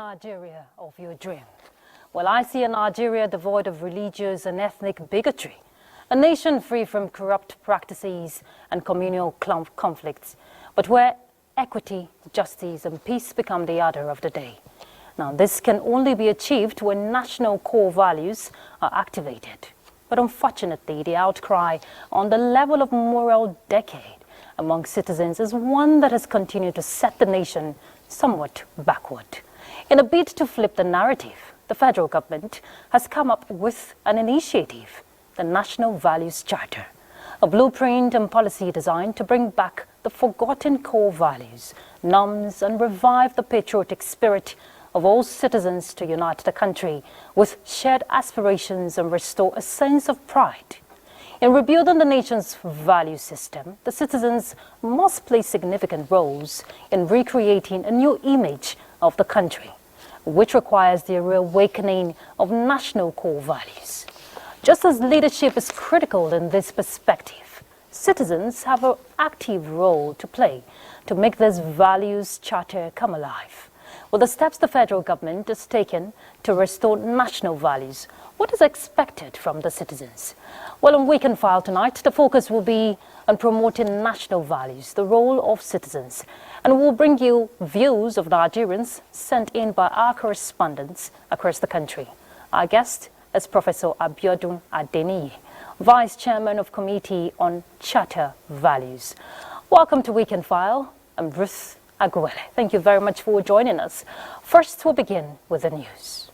Nigeria of your dream? Well, I see a Nigeria devoid of religious and ethnic bigotry, a nation free from corrupt practices and communal conflicts, but where equity, justice and peace become the order of the day. Now, this can only be achieved when national core values are activated. But unfortunately, the outcry on the level of moral decade among citizens is one that has continued to set the nation somewhat backward. In a bid to flip the narrative, the federal government has come up with an initiative, the National Values Charter, a blueprint and policy designed to bring back the forgotten core values, norms, and revive the patriotic spirit of all citizens to unite the country with shared aspirations and restore a sense of pride. In rebuilding the nation's value system, the citizens must play significant roles in recreating a new image of the country, which requires the reawakening of national core values. Just as leadership is critical in this perspective, citizens have an active role to play to make this values charter come alive. With the steps the federal government has taken to restore national values, what is expected from the citizens? Well, on Weekend File tonight, the focus will be on promoting national values, the role of citizens, and we'll bring you views of Nigerians sent in by our correspondents across the country. Our guest is Professor Abun Den, Vice Chairman of Committee on Charter Values. Welcome to Weekend File. I'm Ruth Aguele. Thank you very much for joining us. First, we'll begin with the news.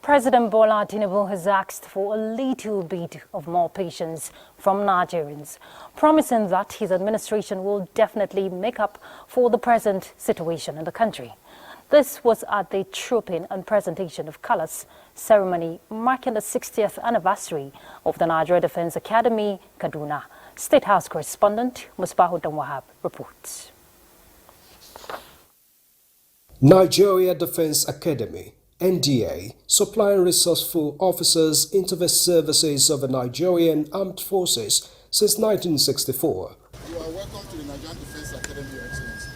President Bola Tinubu has asked for a little bit of more patience from Nigerians, promising that his administration will definitely make up for the present situation in the country. This was at the Trooping and Presentation of Colors ceremony marking the 60th anniversary of the Nigeria Defense Academy, Kaduna. State House correspondent Musbahu Danwahab reports. Nigeria Defense Academy, NDA, supplying resourceful officers into the services of the Nigerian Armed Forces since 1964. You are welcome to the Nigerian Defense Academy, Your Excellency.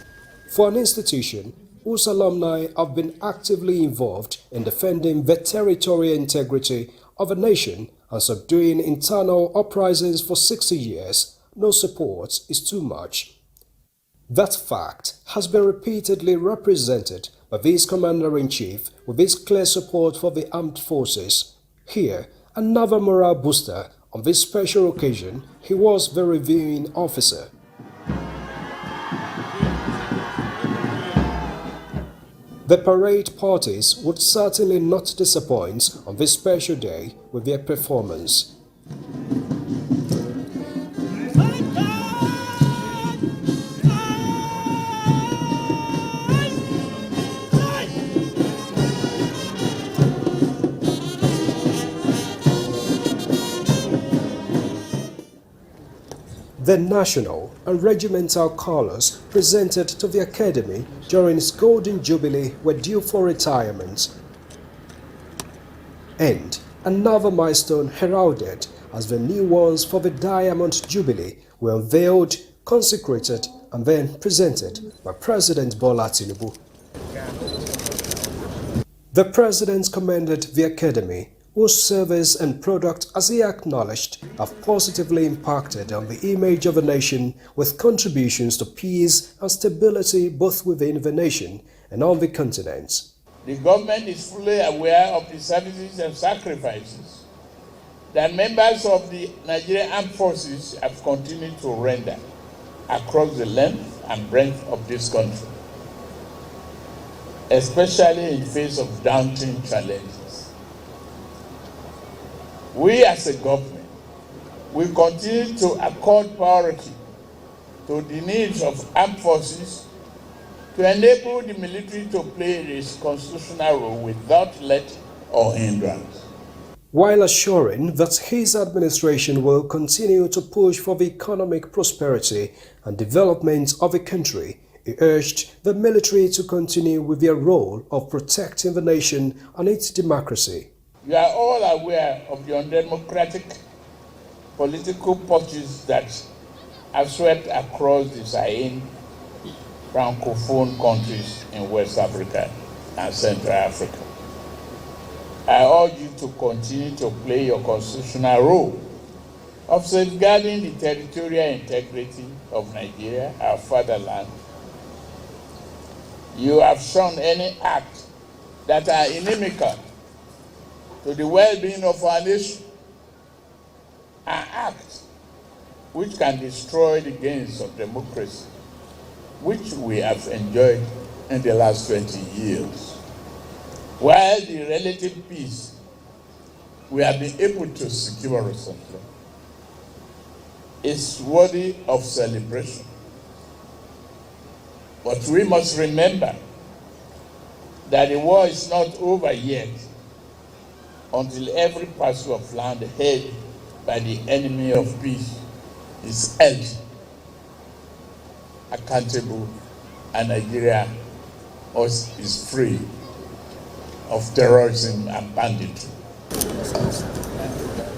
For an institution whose alumni have been actively involved in defending the territorial integrity of a nation and subduing internal uprisings for 60 years, no support is too much. That fact has been repeatedly represented by this Commander-in-Chief with his clear support for the armed forces. Here, another morale booster. On this special occasion, he was the reviewing officer. The parade parties would certainly not disappoint on this special day with their performance. The national and regimental colors presented to the Academy during its Golden Jubilee were due for retirement. And another milestone heralded as the new ones for the Diamond Jubilee were unveiled, consecrated, and then presented by President Bola Tinubu. The President commended the Academy, whose service and product, as he acknowledged, have positively impacted on the image of the nation with contributions to peace and stability both within the nation and on the continent. The government is fully aware of the services and sacrifices that members of the Nigerian Armed Forces have continued to render across the length and breadth of this country, especially in face of daunting challenges. We as a government will continue to accord priority to the needs of armed forces to enable the military to play its constitutional role without let or hindrance. While assuring that his administration will continue to push for the economic prosperity and development of the country, he urged the military to continue with their role of protecting the nation and its democracy. You are all aware of the undemocratic political purges that have swept across the Sahel francophone countries in West Africa and Central Africa. I urge you to continue to play your constitutional role of safeguarding the territorial integrity of Nigeria, our fatherland. You have shown any acts that are inimical to the well-being of our nation, are acts which can destroy the gains of democracy, which we have enjoyed in the last 20 years. While the relative peace we have been able to secure recently is worthy of celebration. But we must remember that the war is not over yet until every parcel of land held by the enemy of peace is held accountable and Nigeria is free of terrorism and banditry.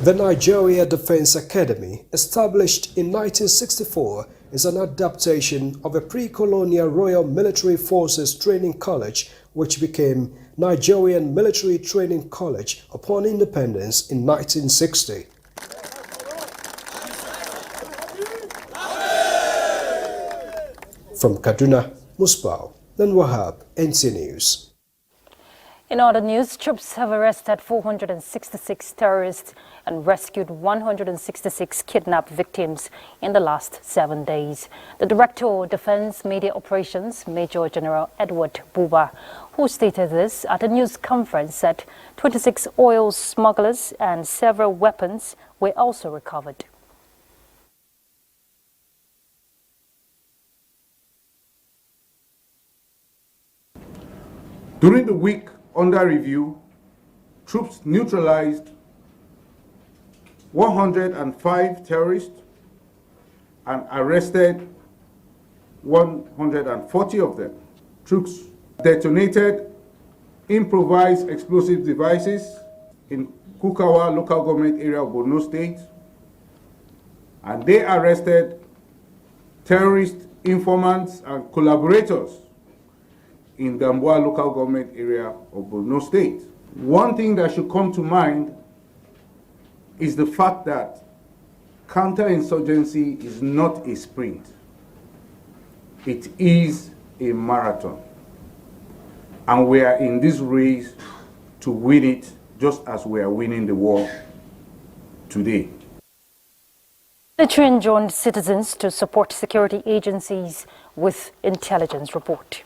The Nigeria Defense Academy, established in 1964, is an adaptation of a pre-colonial Royal Military Forces Training College which became Nigerian Military Training College upon independence in 1960. From Kaduna, Musbau, then Wahab, NTA News. In other news, troops have arrested 466 terrorists and rescued 166 kidnapped victims in the last 7 days. The Director of Defense Media Operations, Major General Edward Buba, who stated this at a news conference, said 26 oil smugglers and several weapons were also recovered. During the week under review, troops neutralized 105 terrorists and arrested 140 of them. Troops detonated improvised explosive devices in Kukawa local government area of Borno State, and they arrested terrorist informants and collaborators in Damboa local government area of Borno State. One thing that should come to mind is the fact that counterinsurgency is not a sprint. It is a marathon. And we are in this race to win it just as we are winning the war today. Military enjoined citizens to support security agencies with intelligence report.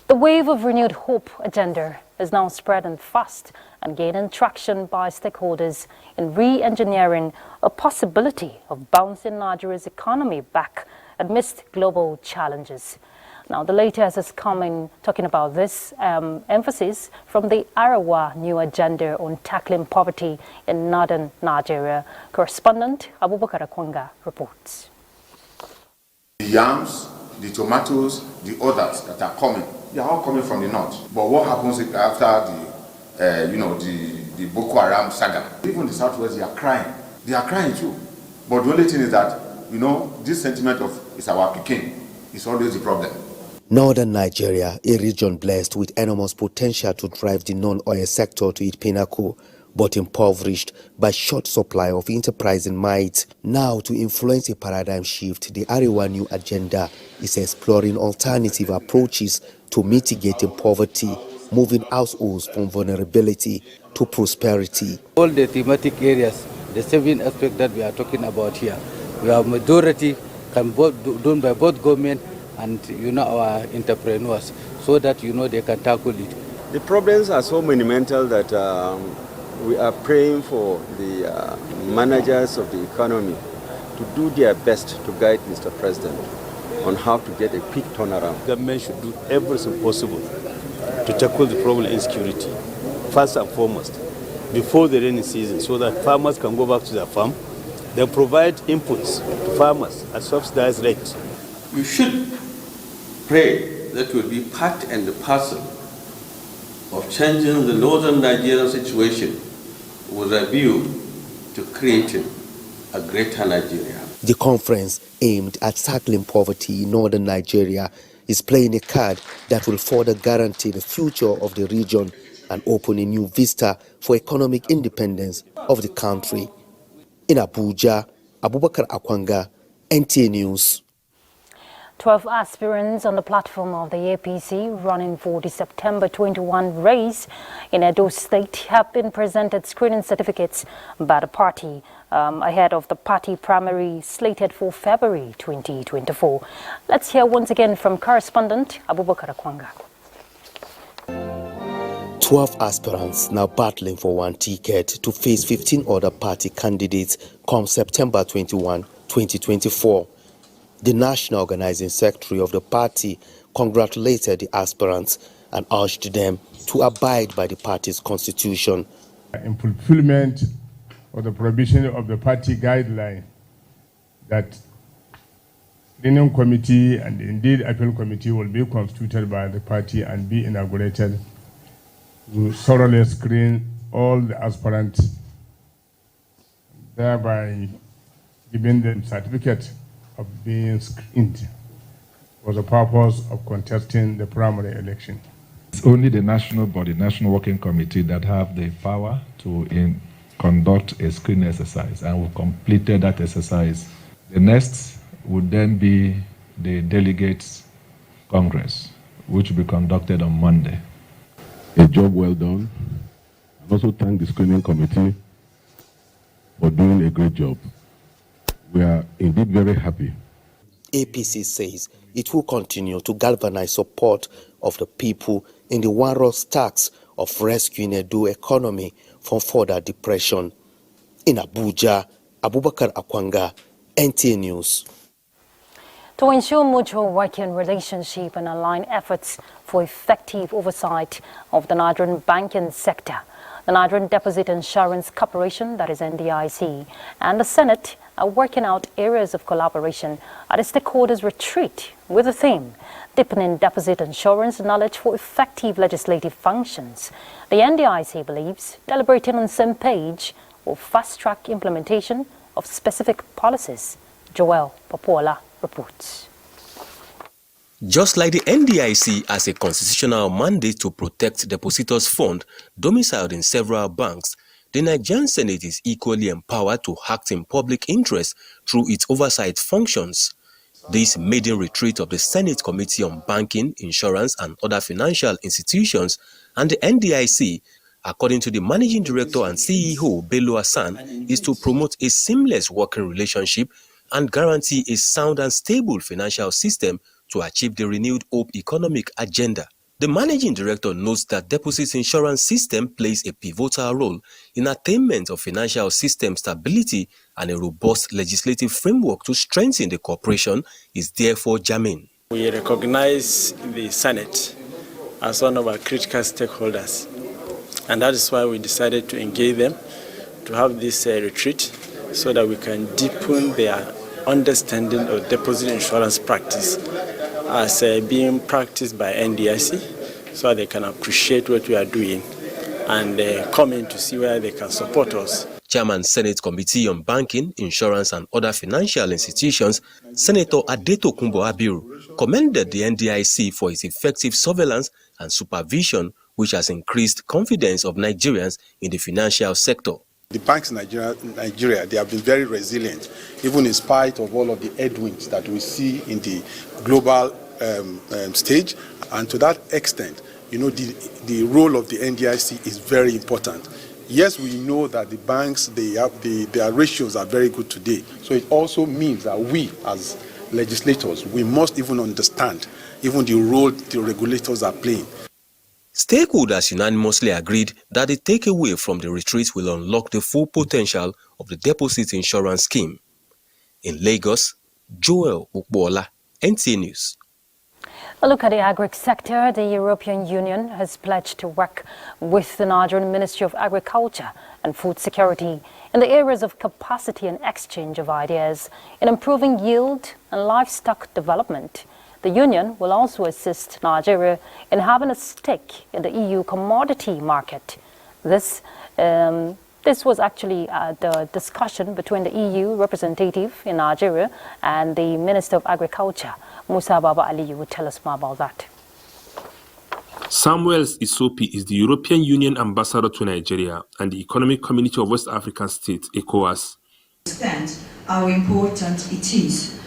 The wave of renewed hope agenda is now spreading fast and gaining traction by stakeholders in re-engineering a possibility of bouncing Nigeria's economy back amidst global challenges. Now, the latest is coming, talking about this emphasis from the Arawa New Agenda on Tackling Poverty in Northern Nigeria. Correspondent Abubakar Akwanga reports. The yams, the tomatoes, the others that are coming, they are all coming from the north. But what happens after the Boko Haram saga? Even the southwest, they are crying. They are crying too. But the only thing is that, this sentiment of it's our Peking is always the problem. Northern Nigeria, a region blessed with enormous potential to drive the non-oil sector to its pinnacle, but impoverished by short supply of enterprising might. Now, to influence a paradigm shift, the Arewa New Agenda is exploring alternative approaches to mitigating poverty, moving households from vulnerability to prosperity. All the thematic areas, the 7 aspects that we are talking about here, we have majority can done by both government and our entrepreneurs, so that they can tackle it. The problems are so monumental that we are praying for the managers of the economy to do their best to guide Mr. President on how to get a quick turnaround. The government should do everything possible to tackle the problem of insecurity, first and foremost, before the rainy season, so that farmers can go back to their farm, then provide inputs to farmers at subsidized rates. We should pray that will be part and parcel of changing the northern Nigerian situation with a view to creating a greater Nigeria. The conference, aimed at tackling poverty in northern Nigeria, is playing a card that will further guarantee the future of the region and open a new vista for economic independence of the country. In Abuja, Abubakar Akwanga, NTA News. 12 aspirants on the platform of the APC running for the September 21 race in Edo State have been presented screening certificates by the party ahead of the party primary slated for February 2024. Let's hear once again from correspondent Abubakar Akwanga. 12 aspirants now battling for one ticket to face 15 other party candidates come September 21, 2024. The National Organizing Secretary of the party congratulated the aspirants and urged them to abide by the party's constitution. In fulfillment of the provision of the party guideline that Screening Committee and indeed Appeal Committee will be constituted by the party and be inaugurated to thoroughly screen all the aspirants, thereby giving them certificate of being screened for the purpose of contesting the primary election. It's only the national body, National Working Committee, that have the power to conduct a screening exercise, and we've completed that exercise. The next would then be the Delegates Congress, which will be conducted on Monday. A job well done. I also thank the Screening Committee for doing a great job. We are indeed very happy. APC says it will continue to galvanize support of the people in the one-road task of rescuing Edo economy from further depression. In Abuja, Abubakar Akwanga, NTA News. To ensure mutual working relationship and align efforts for effective oversight of the Nigerian banking sector, the Nigerian Deposit Insurance Corporation, that is NDIC, and the Senate are working out areas of collaboration at a stakeholders' retreat with the theme, Deepening Deposit Insurance Knowledge for Effective Legislative Functions. The NDIC believes deliberating on the same page will fast-track implementation of specific policies. Joel Popola reports. Just like the NDIC has a constitutional mandate to protect depositors' funds domiciled in several banks, the Nigerian Senate is equally empowered to act in public interest through its oversight functions. This maiden retreat of the Senate Committee on Banking, Insurance and Other Financial Institutions and the NDIC, according to the Managing Director and CEO Bello Hassan, is to promote a seamless working relationship and guarantee a sound and stable financial system to achieve the renewed hope economic agenda. The Managing Director notes that deposit insurance system plays a pivotal role in attainment of financial system stability, and a robust legislative framework to strengthen the corporation is therefore germane. We recognize the Senate as one of our critical stakeholders, and that is why we decided to engage them to have this retreat so that we can deepen their understanding of deposit insurance practice as being practiced by NDIC, so they can appreciate what we are doing and come in to see where they can support us. Chairman Senate Committee on Banking, Insurance and Other Financial Institutions, Senator Adetokunbo Abiru, commended the NDIC for its effective surveillance and supervision, which has increased confidence of Nigerians in the financial sector. The banks in Nigeria, they have been very resilient, even in spite of all of the headwinds that we see in the global stage. And to that extent, you know, the role of the NDIC is very important. Yes, we know that the banks, their ratios are very good today. So it also means that we, as legislators, we must even understand even the role the regulators are playing. Stakeholders unanimously agreed that the takeaway from the retreat will unlock the full potential of the deposit insurance scheme. In Lagos, Joel Popola, NTA News. A look at the agri sector. The European Union has pledged to work with the Nigerian Ministry of Agriculture and Food Security in the areas of capacity and exchange of ideas in improving yield and livestock development. The Union will also assist Nigeria in having a stake in the EU commodity market. This This was actually the discussion between the EU representative in Nigeria and the Minister of Agriculture. Musa Baba Aliyu will tell us more about that. Samuel Isopi is the European Union ambassador to Nigeria and the Economic Community of West African States, ECOWAS. Understand how important it is.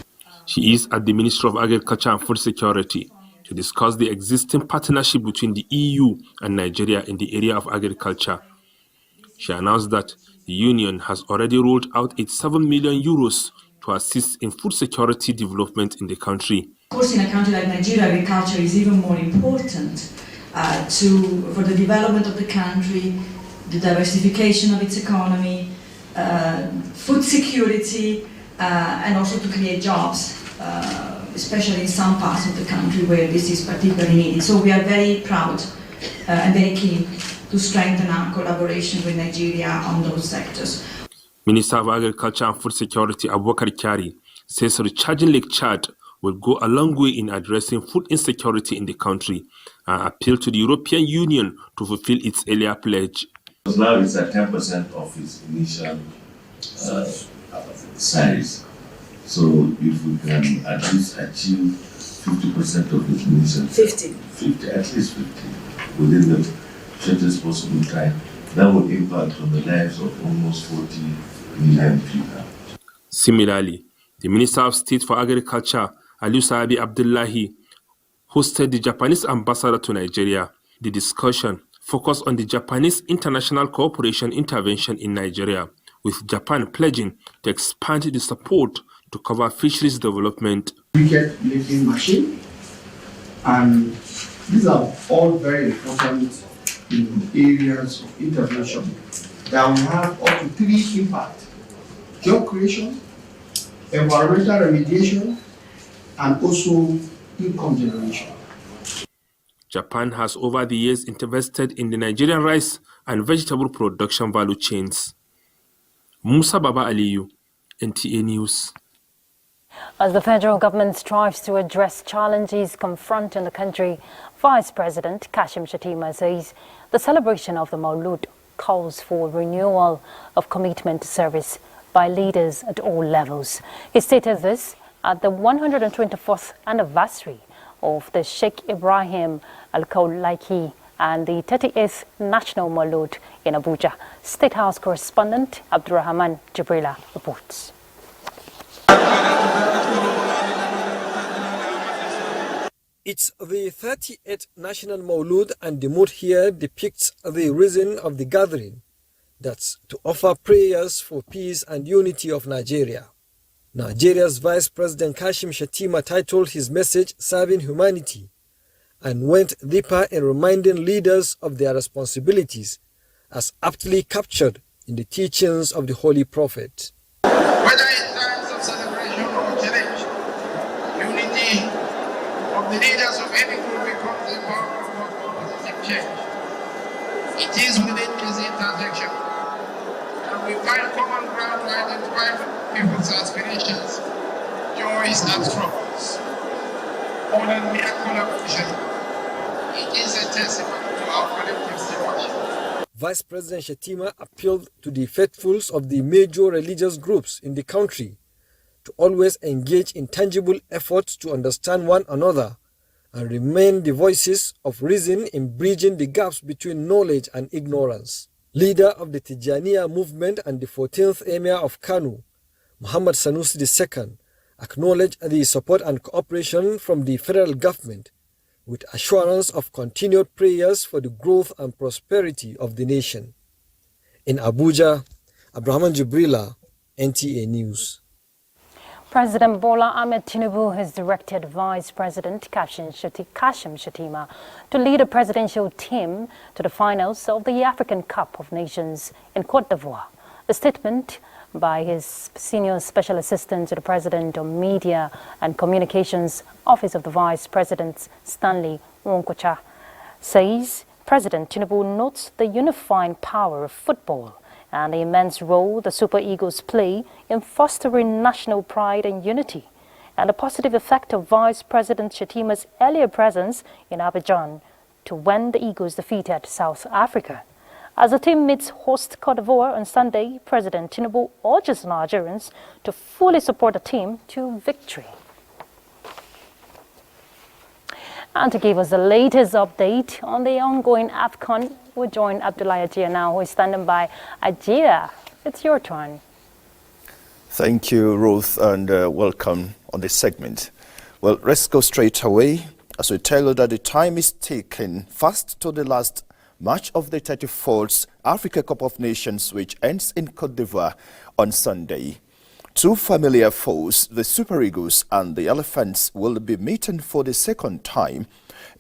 She is at the Ministry of Agriculture and Food Security to discuss the existing partnership between the EU and Nigeria in the area of agriculture. She announced that the Union has already rolled out 87 million euros to assist in food security development in the country. Of course, in a country like Nigeria, agriculture is even more important for the development of the country, the diversification of its economy, food security, and also to create jobs, especially in some parts of the country where this is particularly needed. So we are very proud and very keen to strengthen our collaboration with Nigeria on those sectors. Minister of Agriculture and Food Security Abubakar Kyari says recharging Lake Chad will go a long way in addressing food insecurity in the country and appeal to the European Union to fulfill its earlier pledge. Now it's at 10% of its initial size. So if we can at least achieve 50% of its initial 50, at least 50, within the shortest possible time, that will impact on the lives of almost 40 million people. Similarly, the Minister of State for Agriculture, Aliyu Sabi Abdullahi, hosted the Japanese ambassador to Nigeria. The discussion focused on the Japanese international cooperation intervention in Nigeria, with Japan pledging to expand the support to cover fisheries development. Wicket lifting machine, and these are all very important areas of intervention that will have up to 3 impacts: job creation, environmental remediation, and also income generation. Japan has over the years invested in the Nigerian rice and vegetable production value chains. Musa Baba Aliyu, NTA News. As the federal government strives to address challenges confronting the country, Vice President Kashim Shatima says the celebration of the Maulud calls for renewal of commitment to service by leaders at all levels. He stated this at the 124th anniversary of the Sheikh Ibrahim Al-Kaulaiki and the 38th National Maulud in Abuja. State House correspondent Abdurrahman Jibrila reports. It's the 38th National Maulud, and the mood here depicts the reason of the gathering. That's to offer prayers for peace and unity of Nigeria. Nigeria's Vice President Kashim Shatima titled his message Serving Humanity and went deeper in reminding leaders of their responsibilities as aptly captured in the teachings of the Holy Prophet. Whether in times of celebration or challenge, unity of the leaders of any group becomes the power of positive change. It is within this intersection that we find common ground to identify people's aspirations, joys and struggles. More than mere collaboration, it is a testament to our collective stewardship. Vice President Shatima appealed to the faithfuls of the major religious groups in the country to always engage in tangible efforts to understand one another and remain the voices of reason in bridging the gaps between knowledge and ignorance. Leader of the Tijaniya movement and the 14th Emir of Kano, Muhammad Sanusi II, acknowledged the support and cooperation from the federal government with assurance of continued prayers for the growth and prosperity of the nation. In Abuja, Abdurrahman Jibrila, NTA News. President Bola Ahmed Tinubu has directed Vice President Kashim Shatima to lead a presidential team to the finals of the African Cup of Nations in Côte d'Ivoire. A statement by his senior special assistant to the President on Media and Communications, Office of the Vice President Stanley Nwokocha, says President Tinubu notes the unifying power of football and the immense role the Super Eagles play in fostering national pride and unity, and the positive effect of Vice President Shatima's earlier presence in Abidjan to when the Eagles defeated South Africa. As the team meets host Cote d'Ivoire on Sunday, President Tinubu urges Nigerians to fully support the team to victory. And to give us the latest update on the ongoing AFCON, we join Abdullahi Ajia now, who is standing by. Ajia, it's your turn. Thank you, Ruth, and welcome on this segment. Well, let's go straight away as we tell you that the time is ticking fast to the last match of the 34th Africa Cup of Nations, which ends in Cote d'Ivoire on Sunday. Two familiar foes, the Super Eagles and the Elephants, will be meeting for the second time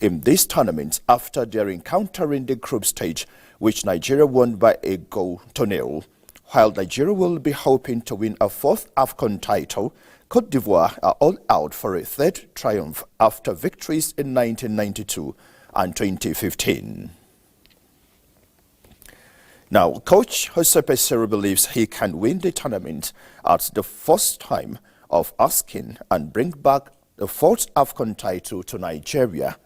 in this tournament after their encounter in the group stage, which Nigeria won by 1-0. While Nigeria will be hoping to win a fourth AFCON title, Cote d'Ivoire are all out for a third triumph after victories in 1992 and 2015. Now, Coach Jose Peseiro believes he can win the tournament at the first time of asking and bring back the fourth AFCON title to Nigeria.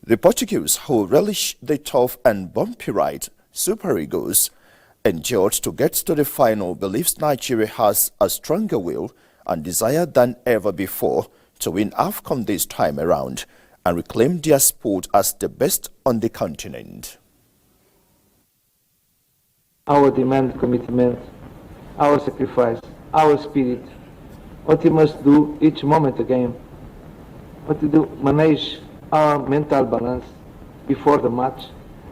The Portuguese, who relish the tough and bumpy ride Super Eagles endured to get to the final, believes Nigeria has a stronger will and desire than ever before to win AFCON this time around and reclaim their sport as the best on the continent. Our demand, commitment, our sacrifice, our spirit, what we must do each moment again, what to do, manage our mental balance before the match,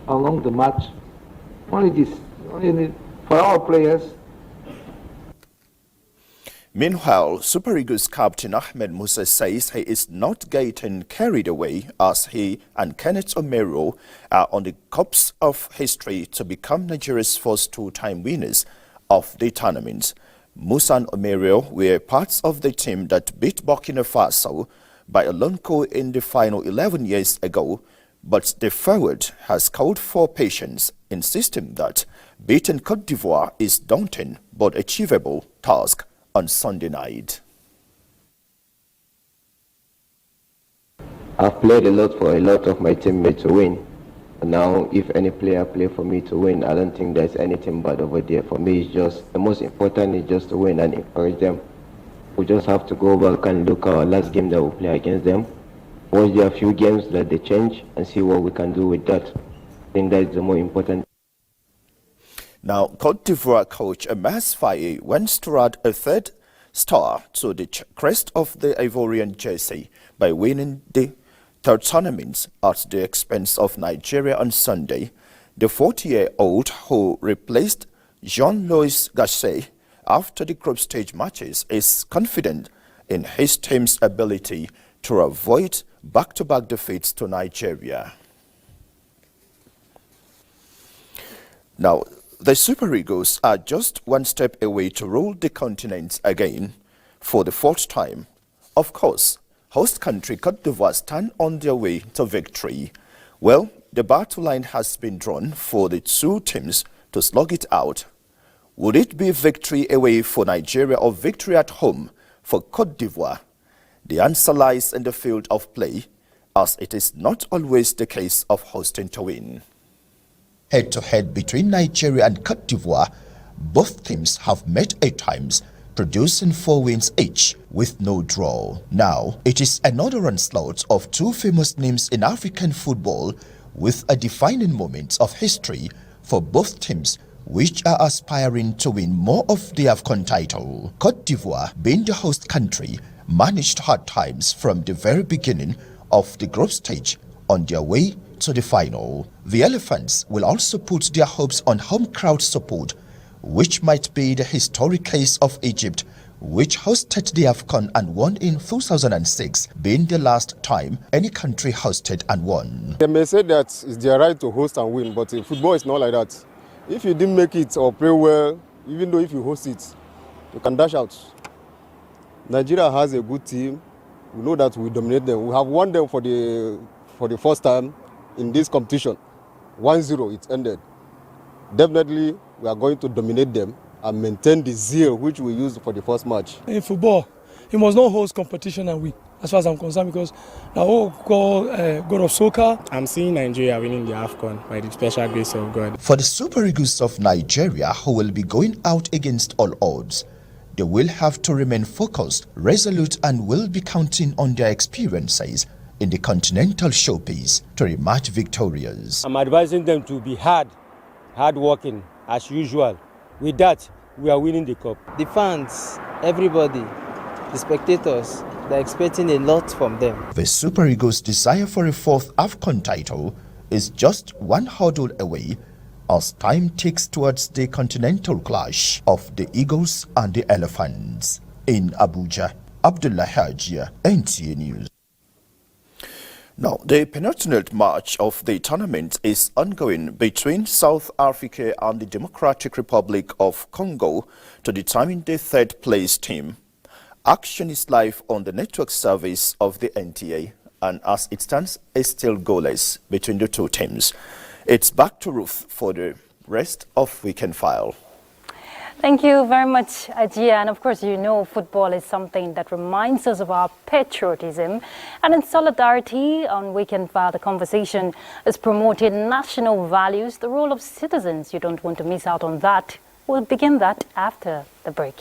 along the match, only this, only for our players. Meanwhile, Super Eagles captain Ahmed Musa says he is not getting carried away as he and Kenneth Omeruo are on the cups of history to become Nigeria's first two-time winners of the tournament. Musa and Omeruo were parts of the team that beat Burkina Faso by a lone goal in the final 11 years ago, but the forward has called for patience, insisting that beating Cote d'Ivoire is daunting but achievable task on Sunday night. I've played a lot for a lot of my teammates to win. And now, if any player play for me to win, I don't think there's anything bad over there. For me, it's just the most important is just to win and encourage them. We just have to go back and look at our last game that we play against them. Watch their few games that they change and see what we can do with that. I think that is the more important. Now, Cote d'Ivoire coach Amas Faye wants to add a third star to the crest of the Ivorian jersey by winning the third tournament at the expense of Nigeria on Sunday. The 40-year-old, who replaced Jean-Louis Gasset after the group stage matches, is confident in his team's ability to avoid back-to-back defeats to Nigeria. Now, the Super Eagles are just one step away to rule the continent again for the fourth time. Of course, host country Cote d'Ivoire stand on their way to victory. Well, the battle line has been drawn for the two teams to slug it out. Would it be victory away for Nigeria or victory at home for Cote d'Ivoire? The answer lies in the field of play, as it is not always the case of hosting to win. Head-to-head between Nigeria and Cote d'Ivoire, both teams have met at times, producing 4 wins each with no draw. Now, it is another onslaught of two famous names in African football with a defining moment of history for both teams, which are aspiring to win more of the AFCON title. Cote d'Ivoire, being the host country, managed hard times from the very beginning of the group stage on their way to the final. The Elephants will also put their hopes on home crowd support, which might be the historic case of Egypt, which hosted the AFCON and won in 2006, being the last time any country hosted and won. They may say that it's their right to host and win, but in football it's not like that. If you didn't make it or play well, even though if you host it, you can dash out. Nigeria has a good team. We know that we dominate them. We have won them for the first time in this competition. 1-0, it ended. Definitely, we are going to dominate them and maintain the zeal which we used for the first match. In football, you must not host competition and win, as far as I'm concerned, because the whole God of soccer. I'm seeing Nigeria winning the AFCON by the special grace of God. For the Super Eagles of Nigeria, who will be going out against all odds, they will have to remain focused, resolute, and will be counting on their experiences in the continental showpiece to emerge victorious. I'm advising them to be hard-working as usual. With that, we are winning the cup. The fans, everybody, the spectators, they're expecting a lot from them. The Super Eagles' desire for a fourth AFCON title is just one hurdle away as time ticks towards the continental clash of the Eagles and the Elephants. In Abuja, Abdullah Hajia, NTA News. Now, the penultimate match of the tournament is ongoing between South Africa and the Democratic Republic of Congo to determine the third place team. Action is live on the network service of the NTA, and as it stands, is still goalless between the two teams. It's back to Ruth for the rest of Weekend File. Thank you very much, Ajia. And of course, you know, football is something that reminds us of our patriotism. And in solidarity, on Weekend File, the conversation is promoting national values, the role of citizens. You don't want to miss out on that. We'll begin that after the break.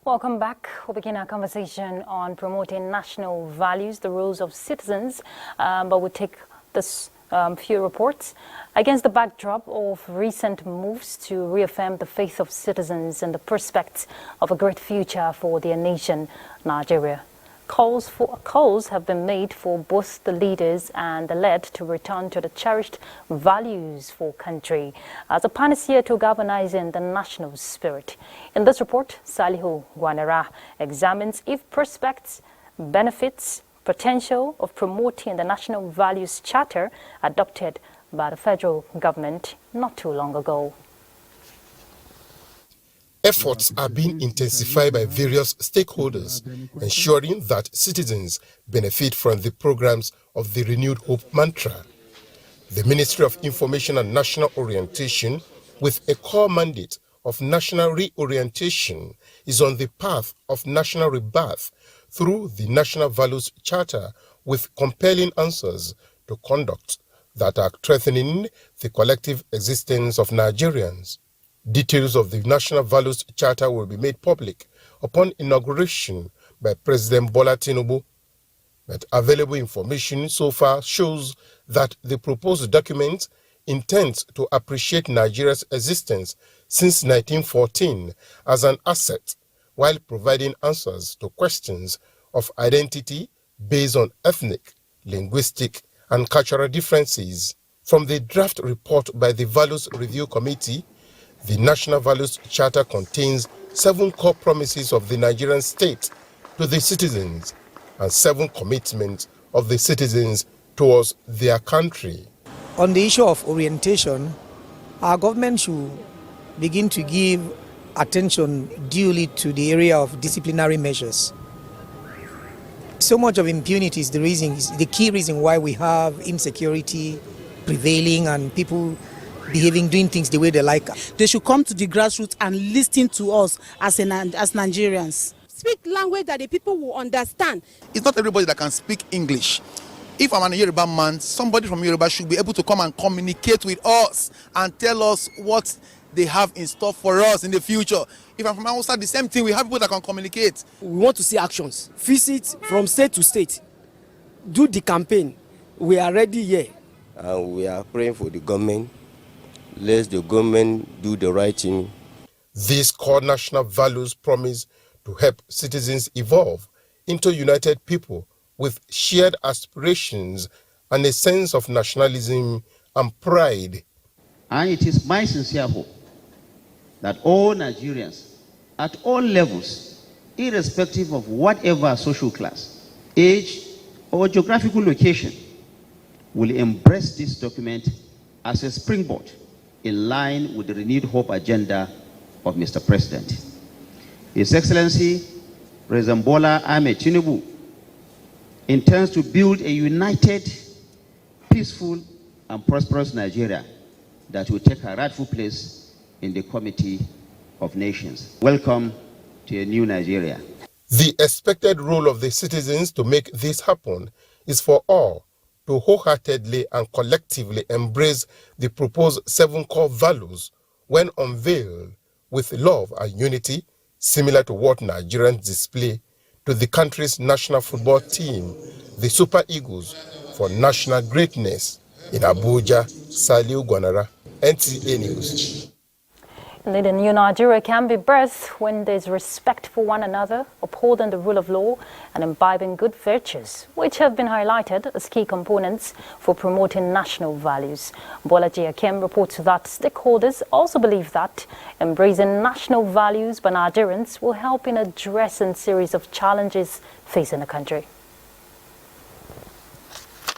Welcome back. We'll begin our conversation on promoting national values, the roles of citizens, but we'll take this few reports against the backdrop of recent moves to reaffirm the faith of citizens and the prospects of a great future for their nation, Nigeria. Calls have been made for both the leaders and the led to return to the cherished values for country as a panacea to galvanizing the national spirit. In this report, Salihu Gwanera examines if prospects, benefits, potential of promoting the National Values Charter adopted by the federal government not too long ago. Efforts are being intensified by various stakeholders, ensuring that citizens benefit from the programs of the Renewed Hope mantra. The Ministry of Information and National Orientation, with a core mandate of national reorientation, is on the path of national rebirth through the National Values Charter with compelling answers to conduct that are strengthening the collective existence of Nigerians. Details of the National Values Charter will be made public upon inauguration by President Bola Tinubu, but available information so far shows that the proposed document intends to appreciate Nigeria's existence since 1914 as an asset, while providing answers to questions of identity based on ethnic, linguistic, and cultural differences. From the draft report by the Values Review Committee, the National Values Charter contains 7 core promises of the Nigerian state to the citizens and 7 commitments of the citizens towards their country. On the issue of orientation, our government should begin to give attention duly to the area of disciplinary measures. So much of impunity is the key reason why we have insecurity prevailing and people doing things the way they like. They should come to the grassroots and listen to us as Nigerians. Speak language that the people will understand. It's not everybody that can speak English. If I'm a Yoruba man, somebody from Yoruba should be able to come and communicate with us and tell us what they have in store for us in the future. If I'm from Hausa, the same thing, we have people that can communicate. We want to see actions. Visit from state to state. Do the campaign. We are ready here. And we are praying for the government. Let the government do the right thing. These core national values promise to help citizens evolve into united people with shared aspirations and a sense of nationalism and pride. And it is my sincere hope that all Nigerians at all levels, irrespective of whatever social class, age, or geographical location, will embrace this document as a springboard in line with the renewed hope agenda of Mr. President. His Excellency, President Bola Ahmed Tinubu, intends to build a united, peaceful, and prosperous Nigeria that will take her rightful place in the committee of nations. Welcome to a new Nigeria. The expected role of the citizens to make this happen is for all to wholeheartedly and collectively embrace the proposed 7 core values when unveiled with love and unity, similar to what Nigerians display to the country's national football team, the Super Eagles, for national greatness in Abuja. Saliu Gwanara, NTA News. Indeed, a new Nigeria can be birthed when there's respect for one another, upholding the rule of law, and imbibing good virtues, which have been highlighted as key components for promoting national values. Bolaji Akem reports that stakeholders also believe that embracing national values by Nigerians will help in addressing a series of challenges facing the country.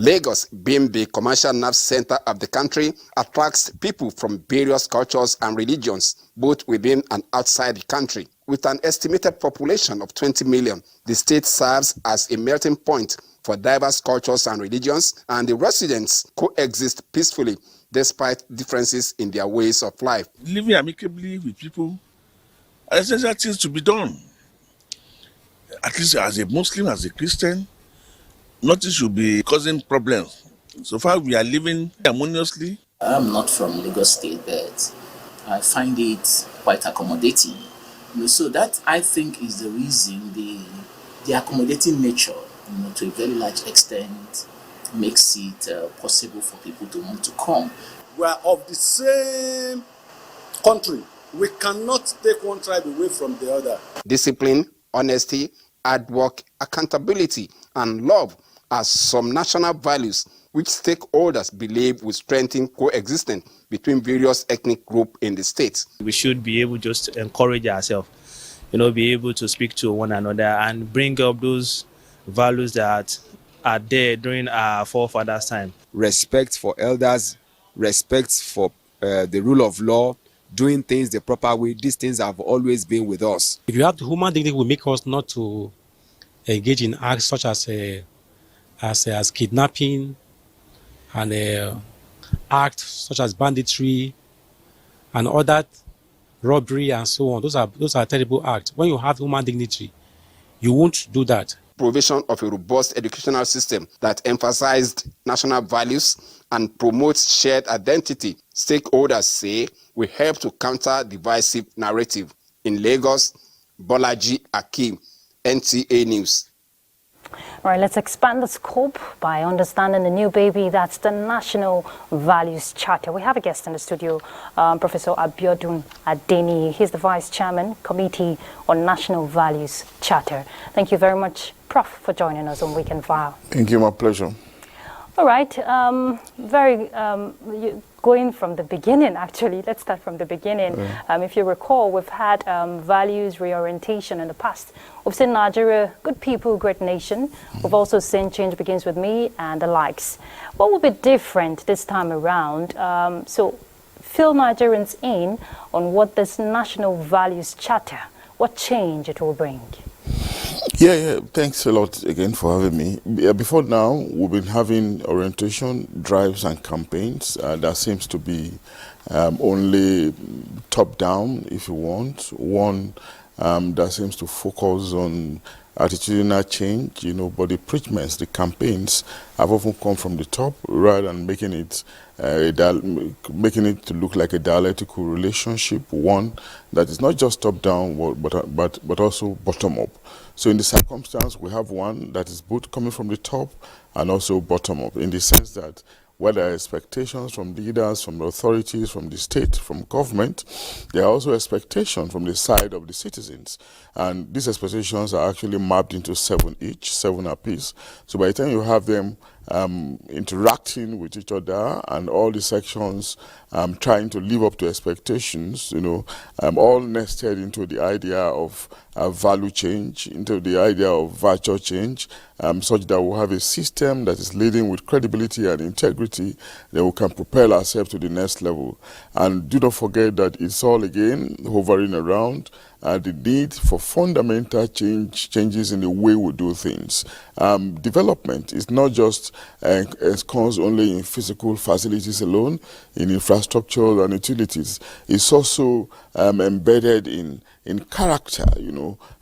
Lagos, being the commercial nerve center of the country, attracts people from various cultures and religions, both within and outside the country. With an estimated population of 20 million, the state serves as a melting point for diverse cultures and religions, and the residents coexist peacefully despite differences in their ways of life. Living amicably with people are essential things to be done. At least as a Muslim, as a Christian, nothing should be causing problems. So far, we are living harmoniously. I'm not from Lagos State, but I find it quite accommodating. So that, I think, is the reason the accommodating nature, to a very large extent, makes it possible for people to want to come. We are of the same country. We cannot take one tribe away from the other. Discipline, honesty, hard work, accountability, and love are some national values which stakeholders believe will strengthen coexistence between various ethnic groups in the state. We should be able just to encourage ourselves, be able to speak to one another and bring up those values that are there during our forefathers' time. Respect for elders, respect for the rule of law, doing things the proper way. These things have always been with us. If you have the human dignity, will make us not to engage in acts such as kidnapping and acts such as banditry and other robbery and so on. Those are terrible acts. When you have human dignity, you won't do that. Provision of a robust educational system that emphasized national values and promotes shared identity, stakeholders say, will help to counter divisive narrative. In Lagos, Bolaji Akim, NTA News. All right, let's expand the scope by understanding the new baby. That's the National Values Charter. We have a guest in the studio, Professor Abun Den. He's the Vice Chairman, Committee on National Values Charter. Thank you very much, Prof, for joining us on Weekend File. Thank you, my pleasure. All right, going from the beginning, actually, let's start from the beginning. If you recall, we've had values reorientation in the past. We've seen Nigeria, good people, great nation. We've also seen change begins with me and the likes. What will be different this time around? So fill Nigerians in on what this National Values Charter, what change it will bring. Yeah, thanks a lot again for having me. Before now, we've been having orientation, drives and campaigns. That seems to be only top-down, if you want. One that seems to focus on attitudinal change, but the preachments, the campaigns have often come from the top rather than making it to look like a dialectical relationship, one that is not just top-down but also bottom-up. So in the circumstance, we have one that is both coming from the top and also bottom-up, in the sense that where there are expectations from leaders, from the authorities, from the state, from government, there are also expectations from the side of the citizens. And these expectations are actually mapped into 7 each, 7 apiece. So by the time you have them interacting with each other and all the sections trying to live up to expectations, all nested into the idea of value change, into the idea of virtue change, such that we'll have a system that is leading with credibility and integrity, that we can propel ourselves to the next level. And do not forget that it's all, again, hovering around the need for fundamental changes in the way we do things. Development is not just ensconced only in physical facilities alone, in infrastructure and utilities. It's also embedded in character,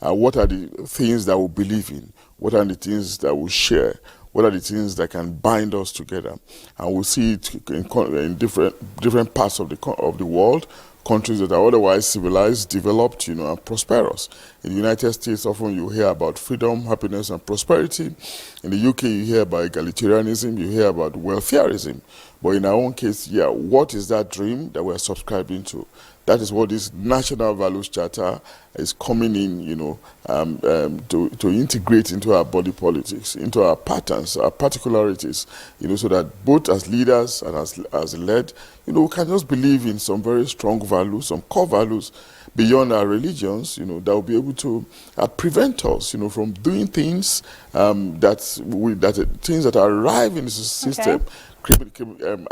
what are the things that we believe in? What are the things that we share? What are the things that can bind us together? And we see it in different parts of the world, countries that are otherwise civilized, developed, and prosperous. In the United States, often you hear about freedom, happiness, and prosperity. In the UK, you hear about egalitarianism, you hear about welfareism. But in our own case, what is that dream that we're subscribing to? That is what this National Values Charter is coming in, to integrate into our body politics, into our patterns, our particularities, so that both as leaders and as led, we can just believe in some very strong values, some core values beyond our religions, that will be able to prevent us, from doing things things that arrive in the system. Okay.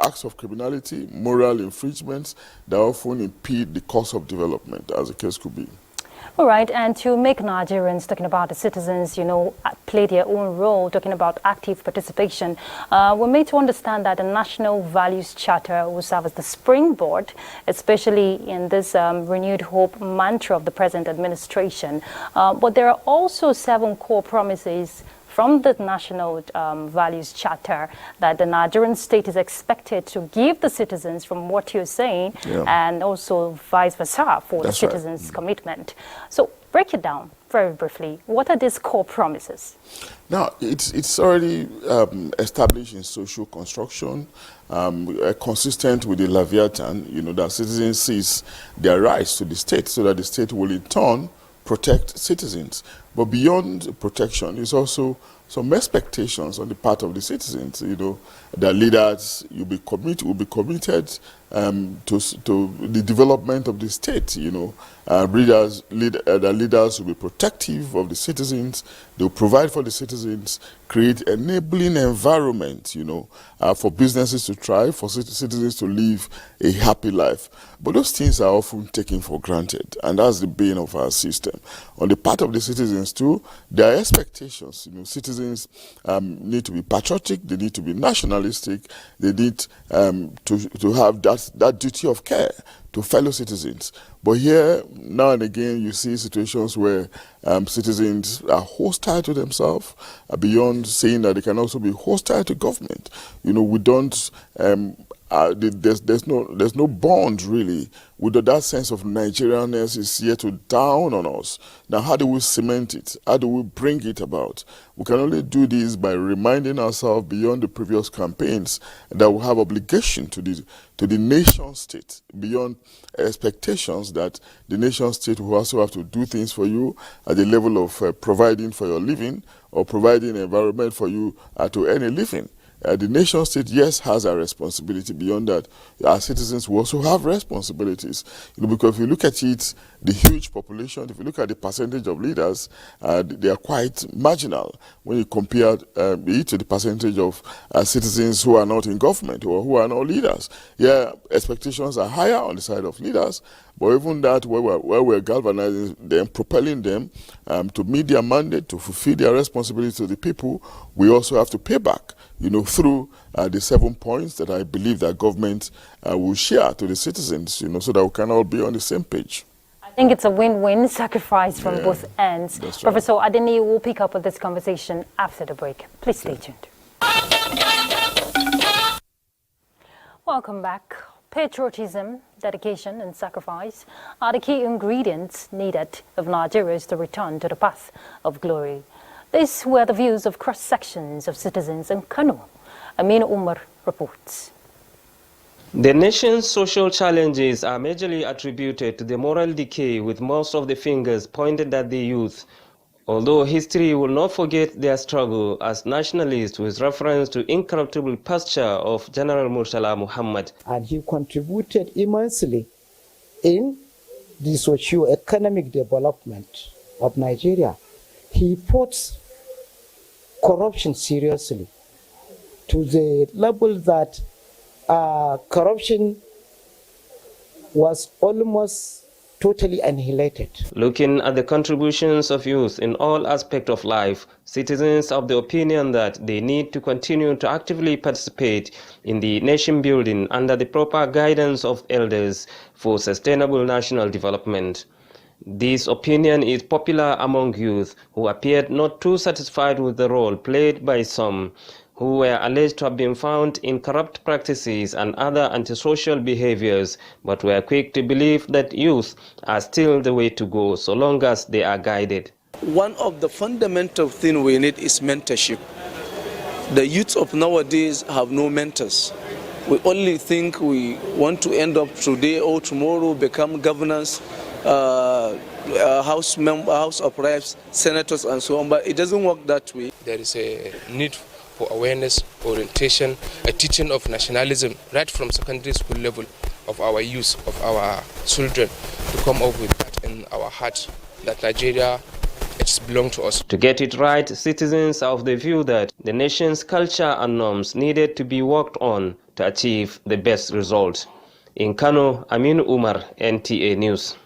Acts of criminality, moral infringements that often impede the course of development, as the case could be. All right, and to make Nigerians, talking about the citizens, play their own role, talking about active participation, we're made to understand that the National Values Charter will serve as the springboard, especially in this renewed hope mantra of the present administration. But there are also 7 core promises from the National Values Charter that the Nigerian state is expected to give the citizens, from what you're saying, and also vice versa for the citizens' commitment. So break it down very briefly. What are these core promises? Now, it's already established in social construction, consistent with the Leviathan, that citizens seize their rights to the state so that the state will in turn protect citizens. But beyond protection is also some expectations on the part of the citizens, that leaders will be committed to the development of the state, leaders will be protective of the citizens, they'll provide for the citizens, create enabling environment, for businesses to thrive, for citizens to live a happy life. But those things are often taken for granted, and that's the bane of our system. On the part of the citizens too, there are expectations. Citizens need to be patriotic, they need to be nationalistic, they need to have that duty of care to fellow citizens. But here, now and again, you see situations where citizens are hostile to themselves, beyond saying that they can also be hostile to government. We don't, there's no bond really. That sense of Nigerianness is here to down on us. Now, how do we cement it? How do we bring it about? We can only do this by reminding ourselves beyond the previous campaigns that we have obligation to the nation state, beyond expectations that the nation state will also have to do things for you at the level of providing for your living or providing an environment for you to earn a living. The nation state, yes, has a responsibility. Beyond that, our citizens will also have responsibilities. Because if you look at it, the huge population, if you look at the percentage of leaders, they are quite marginal when you compare it to the percentage of citizens who are not in government or who are not leaders. Yeah, expectations are higher on the side of leaders, but even that, where we're galvanizing them, propelling them to meet their mandate, to fulfill their responsibility to the people, we also have to pay back, through the 7 points that I believe that government will share to the citizens, so that we can all be on the same page. I think it's a win-win sacrifice from both ends. Right. Professor Adeni will pick up on this conversation after the break. Please stay tuned. Welcome back. Patriotism, dedication, and sacrifice are the key ingredients needed of Nigerians to return to the path of glory. These were the views of cross-sections of citizens in Kano. Amin Umar reports. The nation's social challenges are majorly attributed to the moral decay, with most of the fingers pointed at the youth. Although history will not forget their struggle as nationalists, with reference to incorruptible posture of General Murtala Muhammad. And he contributed immensely in the socio-economic development of Nigeria. He fought corruption seriously to the level that corruption was almost totally annihilated. Looking at the contributions of youth in all aspects of life, citizens are of the opinion that they need to continue to actively participate in the nation building under the proper guidance of elders for sustainable national development. This opinion is popular among youth who appeared not too satisfied with the role played by some who were alleged to have been found in corrupt practices and other antisocial behaviors, but were quick to believe that youth are still the way to go so long as they are guided. One of the fundamental things we need is mentorship. The youth of nowadays have no mentors. We only think we want to end up today or tomorrow, become governors, House of Reps, senators, and so on, but it doesn't work that way. There is a need for awareness, orientation, a teaching of nationalism right from secondary school level of our youth, of our children, to come up with that in our hearts, that Nigeria, it belongs to us. To get it right, citizens are of the view that the nation's culture and norms needed to be worked on to achieve the best result. In Kano, Amin Umar, NTA News.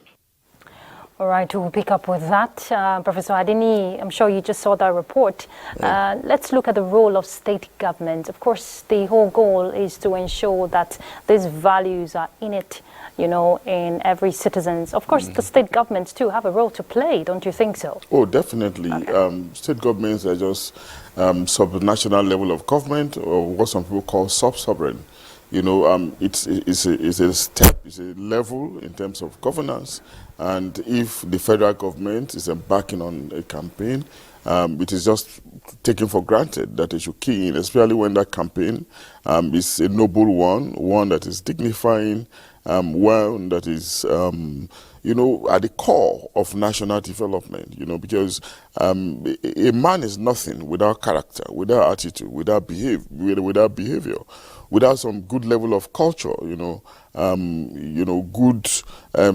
All right, we'll pick up with that. Professor Adini, I'm sure you just saw that report. Let's look at the role of state government. Of course, the whole goal is to ensure that these values are in it, you know, in every citizen's. Of course, the state governments too have a role to play, don't you think so? Oh, definitely. Okay. State governments are just sub-national level of government, or what some people call sub-sovereign. You know, it's a step, it's a level in terms of governance. And if the federal government is embarking on a campaign, it is just taken for granted that they should key in, especially when that campaign is a noble one that is dignifying, one that is, you know, at the core of national development, you know, because a man is nothing without character, without attitude, without behavior, without some good level of culture, you know, good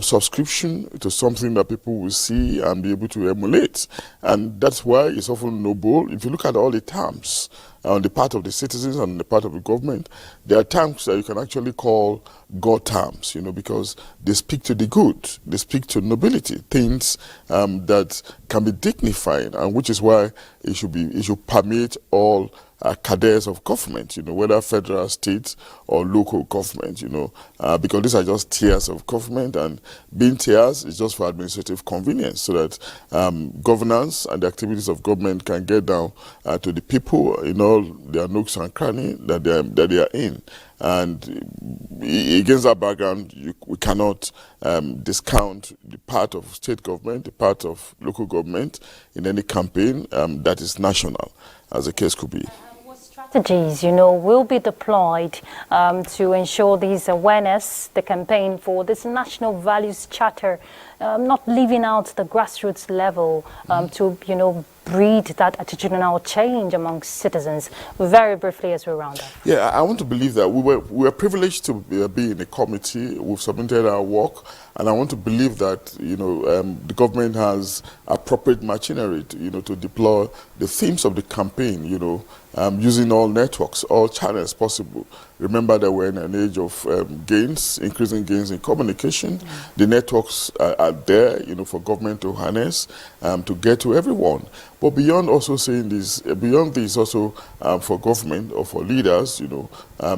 subscription to something that people will see and be able to emulate. And that's why it's often noble. If you look at all the terms on the part of the citizens and the part of the government, there are terms that you can actually call God terms, you know, because they speak to the good, they speak to nobility, things that can be dignified, and which is why it should permeate all cadres of government, you know, whether federal, state, or local government, you know, because these are just tiers of government, and being tiers is just for administrative convenience, so that governance and the activities of government can get down to the people in all their nooks and crannies that they are in. And against that background, we cannot discount the part of state government, the part of local government in any campaign that is national, as the case could be. Strategies, you know, will be deployed to ensure this awareness, the campaign for this national values charter, not leaving out the grassroots level to, you know, breed that attitudinal change amongst citizens. Very briefly as we round up. Yeah, I want to believe that we were privileged to be in a committee. We've submitted our work, and I want to believe that, you know, the government has appropriate machinery to, you know, to deploy the themes of the campaign, you know, using all networks, all channels possible. Remember that we're in an age of increasing gains in communication. The networks are there, you know, for government to harness, to get to everyone. But beyond also saying this, beyond this also for government or for leaders, you know,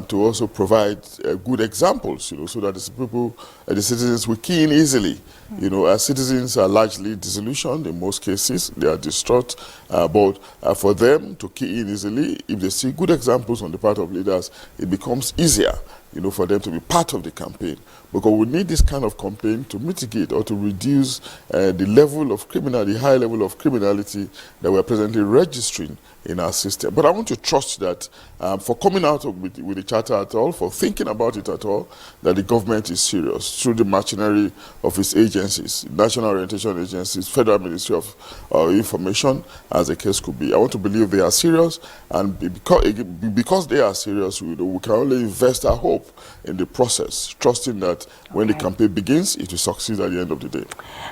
to also provide good examples, you know, so that the citizens will key in easily. You know, our citizens are largely disillusioned in most cases. They are distraught. But for them to key in easily, if they see good examples on the part of leaders, it becomes easier, you know, for them to be part of the campaign. Because we need this kind of campaign to mitigate or to reduce the level of the high level of criminality that we're presently registering in our system. But I want to trust that for coming out with the charter at all, for thinking about it at all, that the government is serious through the machinery of its agencies, national orientation agencies, Federal Ministry of Information, as the case could be. I want to believe they are serious, and because they are serious, we can only invest our hope in the process, trusting that when the campaign begins, it will succeed at the end of the day.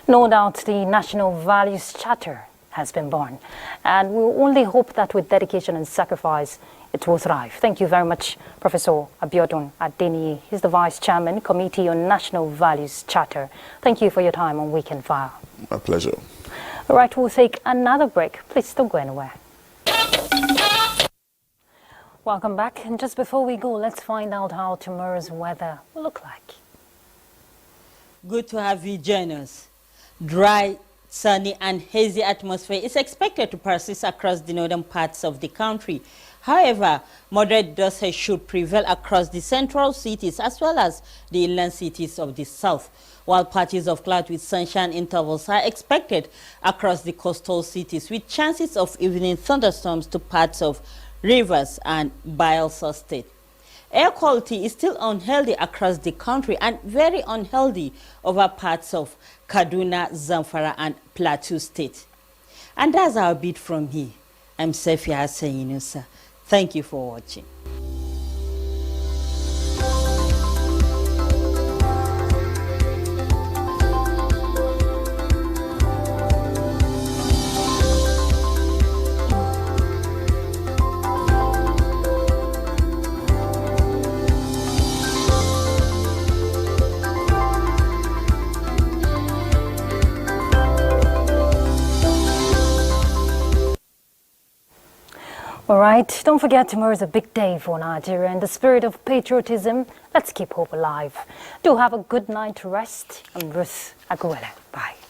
No doubt the National Values Charter has been born. And we only hope that with dedication and sacrifice, it will thrive. Thank you very much, Professor Abun Den. He's the Vice Chairman, Committee on National Values Charter. Thank you for your time on Weekend File. My pleasure. All right, we'll take another break. Please don't go anywhere. Welcome back. And just before we go, let's find out how tomorrow's weather will look like. Good to have you join us. Dry, sunny and hazy atmosphere is expected to persist across the northern parts of the country. However, moderate dust should prevail across the central cities as well as the inland cities of the south, while patches of cloud with sunshine intervals are expected across the coastal cities with chances of evening thunderstorms to parts of Rivers and Bayelsa State. Air quality is still unhealthy across the country and very unhealthy over parts of Kaduna, Zamfara and Plateau State. And that's our bit from here. I'm Sefia Hassan. Thank you for watching. All right, don't forget tomorrow is a big day for Nigeria. In the spirit of patriotism, let's keep hope alive. Do have a good night rest. I'm Ruth Aguele. Bye.